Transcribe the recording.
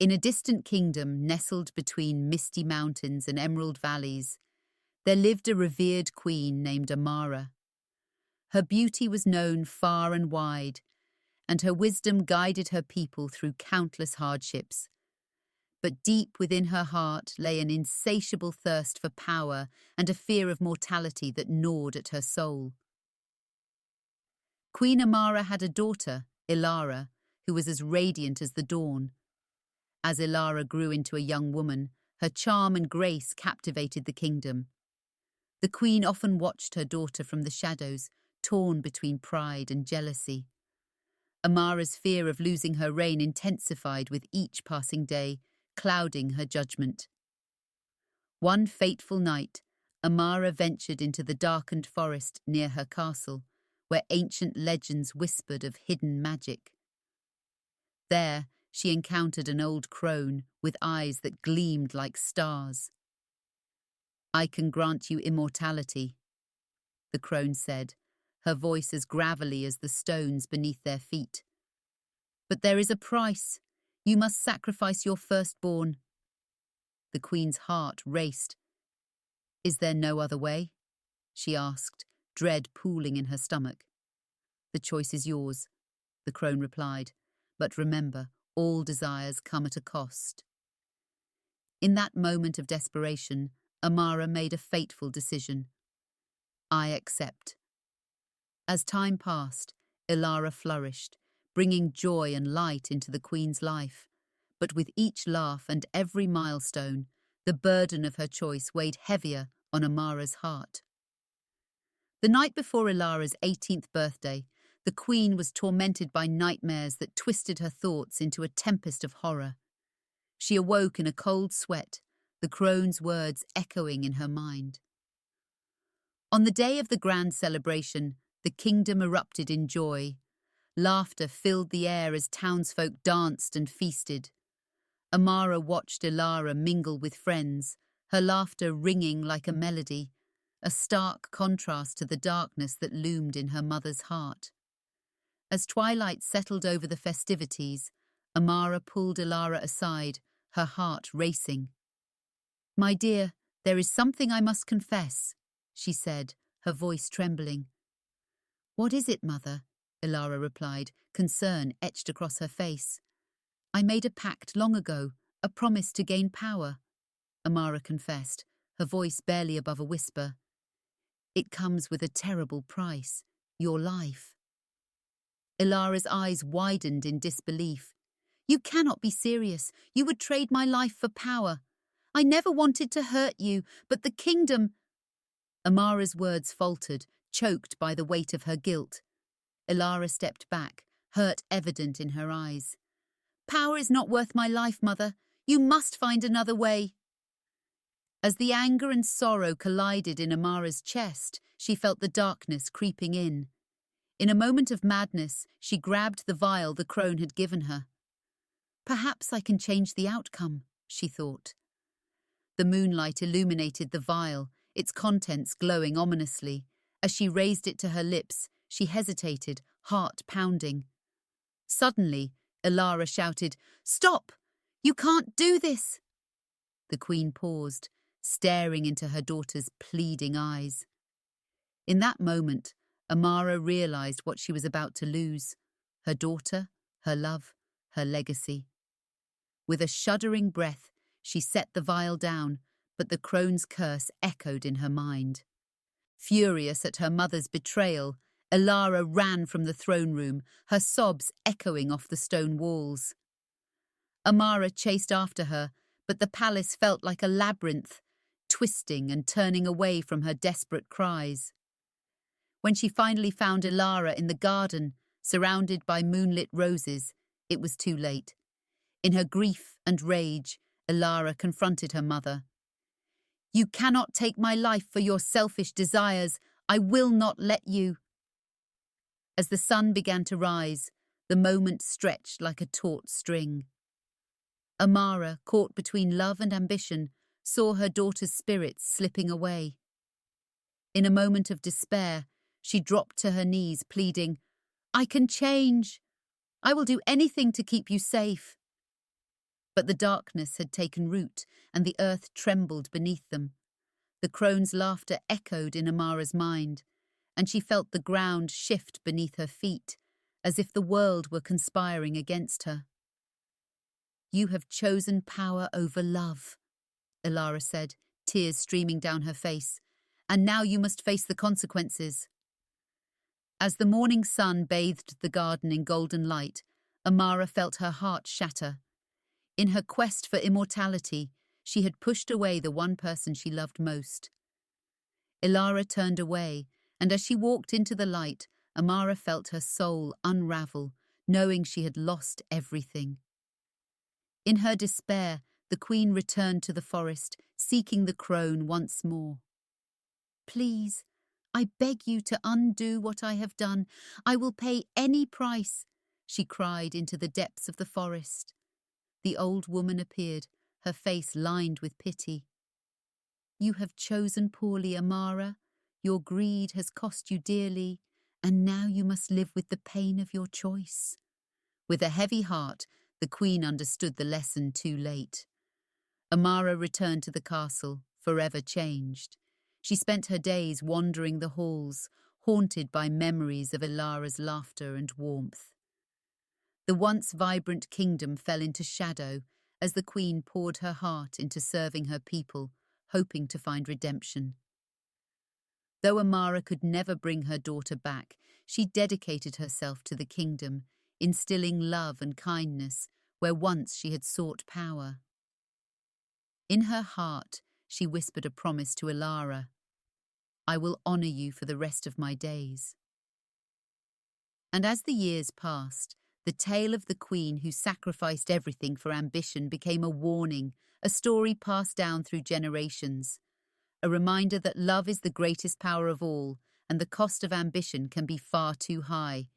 In a distant kingdom nestled between misty mountains and emerald valleys, there lived a revered queen named Amara. Her beauty was known far and wide, and her wisdom guided her people through countless hardships. But deep within her heart lay an insatiable thirst for power and a fear of mortality that gnawed at her soul. Queen Amara had a daughter, Elara, who was as radiant as the dawn. As Elara grew into a young woman, her charm and grace captivated the kingdom. The queen often watched her daughter from the shadows, torn between pride and jealousy. Amara's fear of losing her reign intensified with each passing day, clouding her judgment. One fateful night, Amara ventured into the darkened forest near her castle, where ancient legends whispered of hidden magic. There, she encountered an old crone with eyes that gleamed like stars. "I can grant you immortality," the crone said, her voice as gravelly as the stones beneath their feet. "But there is a price. You must sacrifice your firstborn." The queen's heart raced. "Is there no other way?" she asked, dread pooling in her stomach. "The choice is yours," the crone replied, "but remember, all desires come at a cost." In that moment of desperation, Amara made a fateful decision. "I accept." As time passed, Elara flourished, bringing joy and light into the queen's life. But with each laugh and every milestone, the burden of her choice weighed heavier on Amara's heart. The night before Elara's 18th birthday, the queen was tormented by nightmares that twisted her thoughts into a tempest of horror. She awoke in a cold sweat, the crone's words echoing in her mind. On the day of the grand celebration, the kingdom erupted in joy. Laughter filled the air as townsfolk danced and feasted. Amara watched Elara mingle with friends, her laughter ringing like a melody, a stark contrast to the darkness that loomed in her mother's heart. As twilight settled over the festivities, Amara pulled Elara aside, her heart racing. "My dear, there is something I must confess," she said, her voice trembling. "What is it, mother?" Elara replied, concern etched across her face. "I made a pact long ago, a promise to gain power," Amara confessed, her voice barely above a whisper. "It comes with a terrible price, your life." Elara's eyes widened in disbelief. "You cannot be serious. You would trade my life for power. I never wanted to hurt you, but the kingdom—" Amara's words faltered, choked by the weight of her guilt. Elara stepped back, hurt evident in her eyes. "Power is not worth my life, mother. You must find another way." As the anger and sorrow collided in Amara's chest, she felt the darkness creeping in. In a moment of madness, she grabbed the vial the crone had given her. "Perhaps I can change the outcome," she thought. The moonlight illuminated the vial, its contents glowing ominously. As she raised it to her lips, she hesitated, heart pounding. Suddenly, Elara shouted, "Stop! You can't do this!" The queen paused, staring into her daughter's pleading eyes. In that moment, Amara realized what she was about to lose: her daughter, her love, her legacy. With a shuddering breath, she set the vial down, but the crone's curse echoed in her mind. Furious at her mother's betrayal, Elara ran from the throne room, her sobs echoing off the stone walls. Amara chased after her, but the palace felt like a labyrinth, twisting and turning away from her desperate cries. When she finally found Elara in the garden, surrounded by moonlit roses, it was too late. In her grief and rage, Elara confronted her mother. "You cannot take my life for your selfish desires. I will not let you." As the sun began to rise, the moment stretched like a taut string. Amara, caught between love and ambition, saw her daughter's spirits slipping away. In a moment of despair, she dropped to her knees, pleading, "I can change. I will do anything to keep you safe." But the darkness had taken root, and the earth trembled beneath them. The crone's laughter echoed in Amara's mind, and she felt the ground shift beneath her feet, as if the world were conspiring against her. "You have chosen power over love," Elara said, tears streaming down her face, "and now you must face the consequences." As the morning sun bathed the garden in golden light, Amara felt her heart shatter. In her quest for immortality, she had pushed away the one person she loved most. Elara turned away, and as she walked into the light, Amara felt her soul unravel, knowing she had lost everything. In her despair, the queen returned to the forest, seeking the crone once more. "Please, I beg you to undo what I have done. I will pay any price," she cried into the depths of the forest. The old woman appeared, her face lined with pity. "You have chosen poorly, Amara. Your greed has cost you dearly, and now you must live with the pain of your choice." With a heavy heart, the queen understood the lesson too late. Amara returned to the castle, forever changed. She spent her days wandering the halls, haunted by memories of Elara's laughter and warmth. The once vibrant kingdom fell into shadow as the queen poured her heart into serving her people, hoping to find redemption. Though Amara could never bring her daughter back, she dedicated herself to the kingdom, instilling love and kindness where once she had sought power. In her heart, she whispered a promise to Elara: "I will honor you for the rest of my days." And as the years passed, the tale of the queen who sacrificed everything for ambition became a warning, a story passed down through generations, a reminder that love is the greatest power of all, and the cost of ambition can be far too high,